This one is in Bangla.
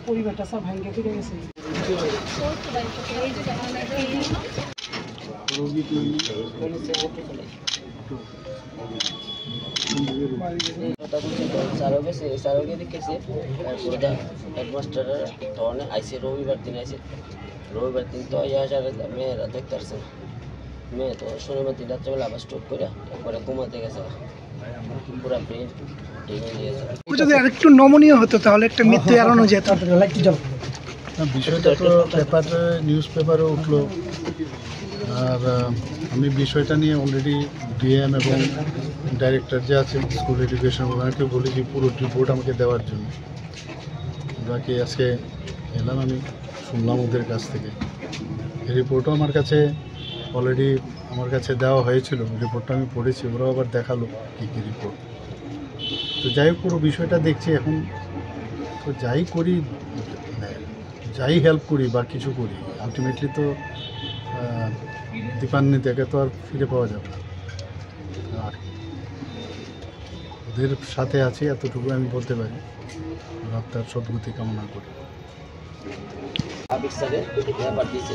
পরিবারটা সব ভাঙ্গে ফিরে গেছে। হেডমাস্টার তখন আইসে রবিবার দিন তো মেয়েরা দেখতে আসছে মেয়ে তো শনিবার দিন রাত্রেবেলা আবার স্টোর করে একবারে ঘুমাতে গেছে পুরো ব্রেন ভেঙে গিয়েছে। যদি আরেকটু নমনীয় হতো তাহলে একটা মৃত্যু এড়ানো যেত। বিষয়টা তো নিউজ পেপারে উঠলো, আর আমি বিষয়টা নিয়ে অলরেডি ডিএম এবং ডাইরেক্টর যে আছে স্কুল এডুকেশন ওনাকে বলেছি পুরো রিপোর্ট আমাকে দেওয়ার জন্য। বাকি আজকে এলাম, আমি শুনলাম ওদের কাছ থেকে। এই রিপোর্টও আমার কাছে অলরেডি দেওয়া হয়েছিল, রিপোর্টটা আমি পড়েছি, ওরাও আবার দেখালো কী কী রিপোর্ট। তো যাই হোক পুরো বিষয়টা দেখছি এখন। তো যাই করি, যাই হেল্প করি বা কিছু করি, আলটিমেটলি তো দীপান্বিতাকে তো আর ফিরে পাওয়া যাবে না। আর ওদের সাথে আছি এতটুকু আমি বলতে পারি। তার সদ্গতি কামনা করি। আবির স্যারের ব্যাপার দিয়েছে